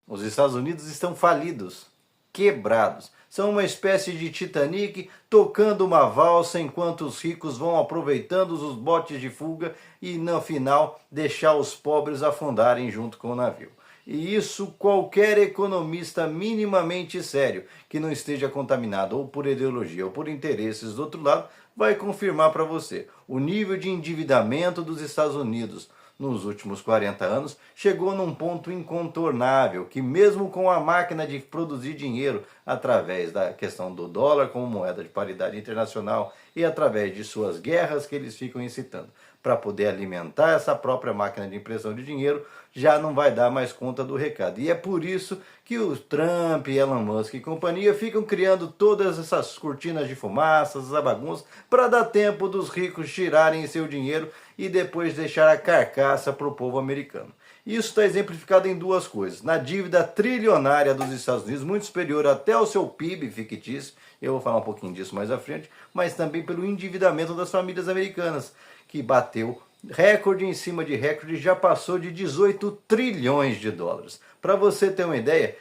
Os Estados Unidos estão falidos, quebrados. São uma espécie de Titanic tocando uma valsa enquanto os ricos vão aproveitando os botes de fuga e no final deixar os pobres afundarem junto com o navio. E isso qualquer economista minimamente sério que não esteja contaminado ou por ideologia ou por interesses do outro lado vai confirmar para você. O nível de endividamento dos Estados Unidos nos últimos 40 anos chegou num ponto incontornável, que mesmo com a máquina de produzir dinheiro através da questão do dólar como moeda de paridade internacional e através de suas guerras que eles ficam incitando para poder alimentar essa própria máquina de impressão de dinheiro, já não vai dar mais conta do recado. E é por isso que o Trump, Elon Musk e companhia ficam criando todas essas cortinas de fumaça, essa bagunça, para dar tempo dos ricos tirarem seu dinheiro e depois deixar a carcaça para o povo americano. Isso está exemplificado em duas coisas. Na dívida trilionária dos Estados Unidos, muito superior até ao seu PIB fictício, eu vou falar um pouquinho disso mais à frente, mas também pelo endividamento das famílias americanas, que bateu recorde em cima de recorde, já passou de 18 trilhões de dólares. Para você ter uma ideia,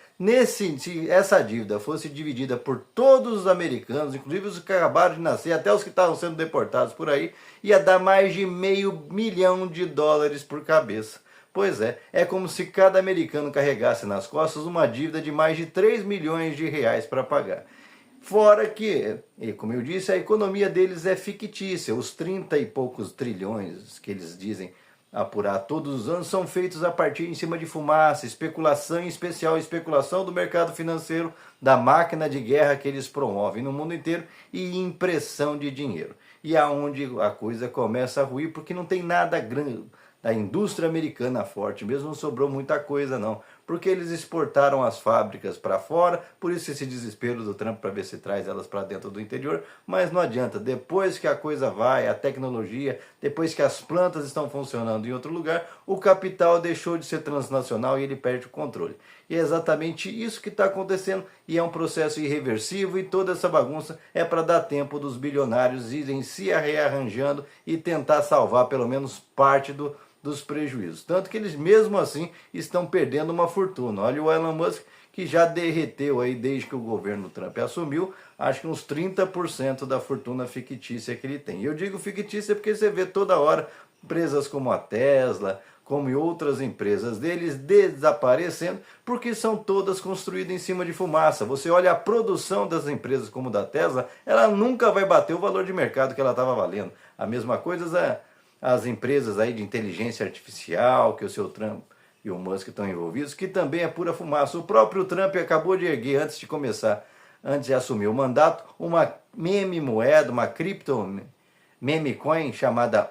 se essa dívida fosse dividida por todos os americanos, inclusive os que acabaram de nascer, até os que estavam sendo deportados por aí, ia dar mais de $500 milhões por cabeça. Pois é como se cada americano carregasse nas costas uma dívida de mais de 3 milhões de reais para pagar. Fora que, como eu disse, a economia deles é fictícia. Os 30 e poucos trilhões que eles dizem apurar todos os anos são feitos a partir em cima de fumaça, especulação, em especial especulação do mercado financeiro, da máquina de guerra que eles promovem no mundo inteiro e impressão de dinheiro. E aonde a coisa começa a ruir porque não tem nada grande. A indústria americana forte mesmo não sobrou muita coisa não, porque eles exportaram as fábricas para fora, por isso esse desespero do Trump para ver se traz elas para dentro do interior, mas não adianta, depois que a coisa vai, a tecnologia, depois que as plantas estão funcionando em outro lugar, o capital deixou de ser transnacional e ele perde o controle. E é exatamente isso que está acontecendo e é um processo irreversível e toda essa bagunça é para dar tempo dos bilionários irem se rearranjando e tentar salvar pelo menos parte dos prejuízos. Tanto que eles mesmo assim estão perdendo uma fortuna. Olha o Elon Musk que já derreteu aí desde que o governo Trump assumiu, acho que uns 30% da fortuna fictícia que ele tem. E eu digo fictícia porque você vê toda hora empresas como a Tesla, como outras empresas deles desaparecendo, porque são todas construídas em cima de fumaça. Você olha a produção das empresas como da Tesla, ela nunca vai bater o valor de mercado que ela estava valendo. A mesma coisa as empresas aí de inteligência artificial, que o seu Trump e o Musk estão envolvidos, que também é pura fumaça. O próprio Trump acabou de erguer, antes de assumir o mandato, uma meme moeda, uma cripto meme coin chamada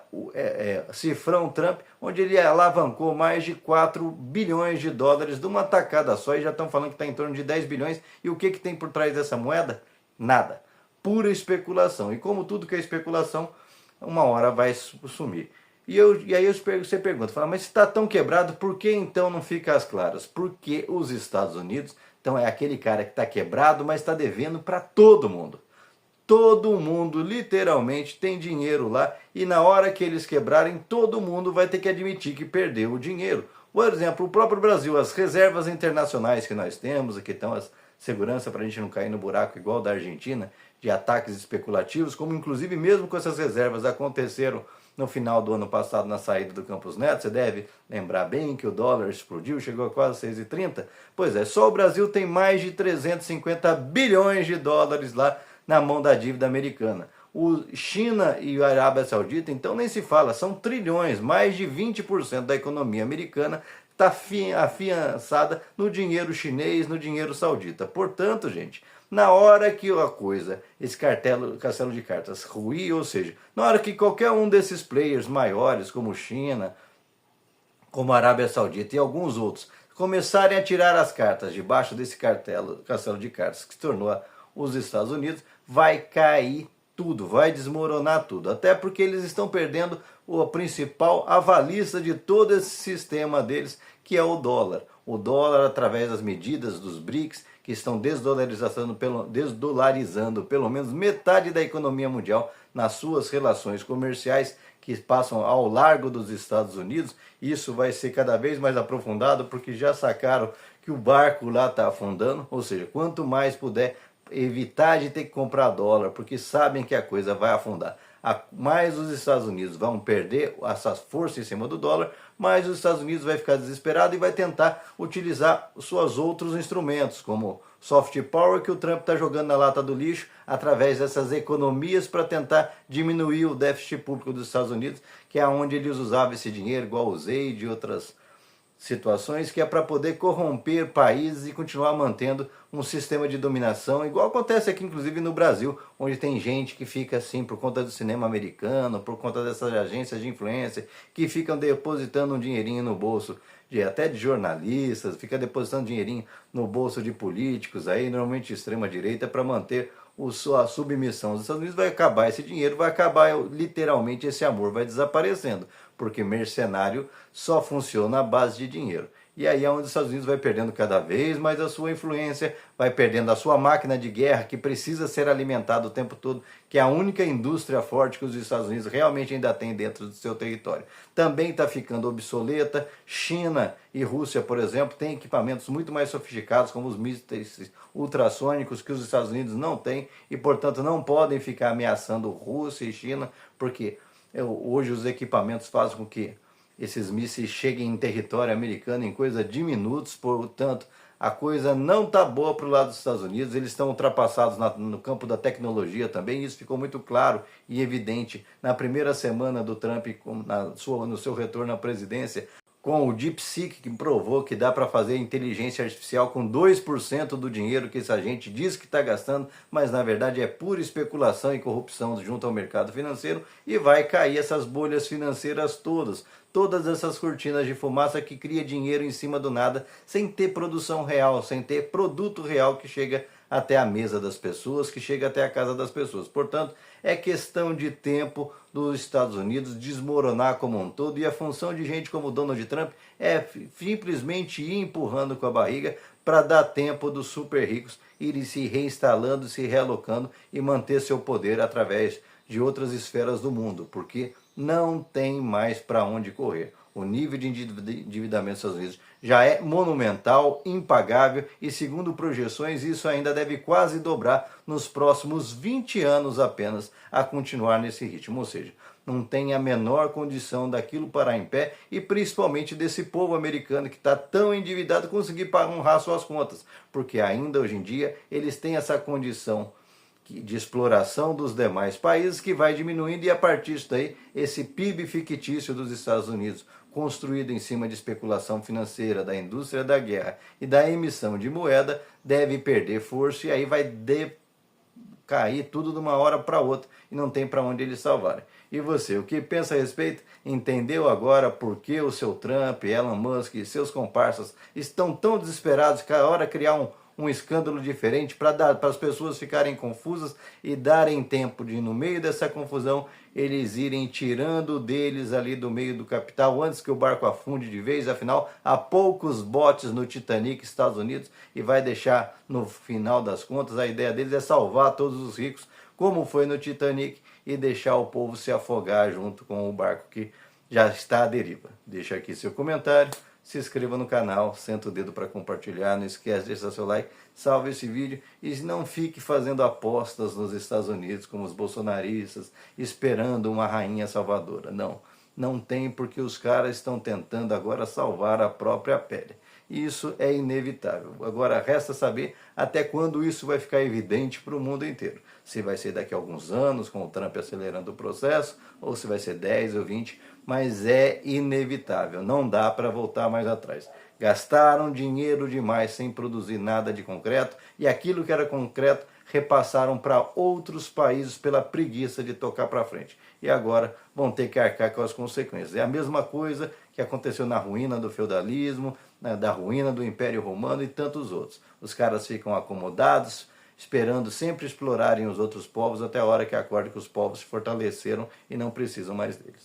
Cifrão Trump, onde ele alavancou mais de 4 bilhões de dólares de uma tacada só, e já estão falando que está em torno de 10 bilhões. E o que tem por trás dessa moeda? Nada. Pura especulação. E como tudo que é especulação, uma hora vai sumir. E aí você pergunta, fala, mas se está tão quebrado, por que então não fica às claras? Porque os Estados Unidos, então é aquele cara que está quebrado, mas está devendo para todo mundo. Todo mundo, literalmente, tem dinheiro lá e na hora que eles quebrarem, todo mundo vai ter que admitir que perdeu o dinheiro. Por exemplo, o próprio Brasil, as reservas internacionais que nós temos, aqui estão as segurança para a gente não cair no buraco igual da Argentina, de ataques especulativos, como inclusive mesmo com essas reservas aconteceram no final do ano passado na saída do Campos Neto. Você deve lembrar bem que o dólar explodiu, chegou a quase 6,30. Pois é, só o Brasil tem mais de 350 bilhões de dólares lá na mão da dívida americana. O China e a Arábia Saudita, então nem se fala, são trilhões, mais de 20% da economia americana está afiançada no dinheiro chinês, no dinheiro saudita. Portanto, gente, na hora que a coisa, esse castelo de cartas ruir, ou seja, na hora que qualquer um desses players maiores, como China, como a Arábia Saudita e alguns outros, começarem a tirar as cartas debaixo desse castelo de cartas que se tornou os Estados Unidos, vai cair tudo, vai desmoronar tudo. Até porque eles estão perdendo o principal avalista de todo esse sistema deles, que é o dólar. O dólar, através das medidas dos BRICS, que estão desdolarizando pelo menos metade da economia mundial nas suas relações comerciais que passam ao largo dos Estados Unidos. Isso vai ser cada vez mais aprofundado, porque já sacaram que o barco lá está afundando, ou seja, quanto mais puder evitar de ter que comprar dólar, porque sabem que a coisa vai afundar. Mais os Estados Unidos vão perder essa força em cima do dólar, mais os Estados Unidos vai ficar desesperado e vai tentar utilizar os seus outros instrumentos, como soft power, que o Trump está jogando na lata do lixo através dessas economias para tentar diminuir o déficit público dos Estados Unidos, que é onde eles usavam esse dinheiro, igual usei de outras situações, que é para poder corromper países e continuar mantendo um sistema de dominação, igual acontece aqui inclusive no Brasil, onde tem gente que fica assim por conta do cinema americano, por conta dessas agências de influência, que ficam depositando um dinheirinho no bolso até de jornalistas, fica depositando dinheirinho no bolso de políticos, aí normalmente extrema direita, para manter a submissão dos Estados Unidos. Vai acabar esse dinheiro, vai acabar literalmente esse amor, vai desaparecendo, porque mercenário só funciona à base de dinheiro. E aí é onde os Estados Unidos vai perdendo cada vez mais a sua influência, vai perdendo a sua máquina de guerra, que precisa ser alimentada o tempo todo, que é a única indústria forte que os Estados Unidos realmente ainda tem dentro do seu território. Também está ficando obsoleta. China e Rússia, por exemplo, têm equipamentos muito mais sofisticados, como os mísseis ultrassônicos, que os Estados Unidos não têm, e portanto não podem ficar ameaçando Rússia e China, porque hoje os equipamentos fazem com que esses mísseis cheguem em território americano em coisa de minutos, portanto a coisa não está boa para o lado dos Estados Unidos. Eles estão ultrapassados no campo da tecnologia também, e isso ficou muito claro e evidente na primeira semana do Trump no seu retorno à presidência, com o DeepSeek, que provou que dá para fazer inteligência artificial com 2% do dinheiro que essa gente diz que está gastando, mas na verdade é pura especulação e corrupção junto ao mercado financeiro, e vai cair essas bolhas financeiras todas essas cortinas de fumaça que cria dinheiro em cima do nada, sem ter produção real, sem ter produto real que chega até a mesa das pessoas, que chega até a casa das pessoas. Portanto, é questão de tempo dos Estados Unidos desmoronar como um todo, e a função de gente como Donald Trump é simplesmente ir empurrando com a barriga para dar tempo dos super ricos irem se reinstalando, se realocando e manter seu poder através de outras esferas do mundo, porque não tem mais para onde correr. O nível de endividamento dos Estados Unidos já é monumental, impagável, e segundo projeções isso ainda deve quase dobrar nos próximos 20 anos apenas a continuar nesse ritmo. Ou seja, não tem a menor condição daquilo parar em pé, e principalmente desse povo americano que está tão endividado conseguir honrar suas contas, porque ainda hoje em dia eles têm essa condição de exploração dos demais países que vai diminuindo, e a partir disso daí, esse PIB fictício dos Estados Unidos, construído em cima de especulação financeira, da indústria da guerra e da emissão de moeda, deve perder força, e aí vai cair tudo de uma hora para outra e não tem para onde eles salvarem. E você, o que pensa a respeito? Entendeu agora por que o seu Trump, Elon Musk e seus comparsas estão tão desesperados que a hora criar um escândalo diferente para as pessoas ficarem confusas e darem tempo de, no meio dessa confusão, eles irem tirando deles ali do meio do capital antes que o barco afunde de vez? Afinal, há poucos botes no Titanic, Estados Unidos, e vai deixar, no final das contas, a ideia deles é salvar todos os ricos, como foi no Titanic, e deixar o povo se afogar junto com o barco que já está à deriva. Deixa aqui seu comentário, se inscreva no canal, senta o dedo para compartilhar, não esquece de deixar seu like, salve esse vídeo e não fique fazendo apostas nos Estados Unidos como os bolsonaristas, esperando uma rainha salvadora. Não tem, porque os caras estão tentando agora salvar a própria pele. Isso é inevitável. Agora resta saber até quando isso vai ficar evidente para o mundo inteiro. Se vai ser daqui a alguns anos, com o Trump acelerando o processo, ou se vai ser 10 ou 20, mas é inevitável, não dá para voltar mais atrás. Gastaram dinheiro demais sem produzir nada de concreto, e aquilo que era concreto repassaram para outros países pela preguiça de tocar para frente. E agora vão ter que arcar com as consequências. É a mesma coisa que aconteceu na ruína do feudalismo, da ruína do Império Romano e tantos outros. Os caras ficam acomodados, esperando sempre explorarem os outros povos até a hora que acordam que os povos se fortaleceram e não precisam mais deles.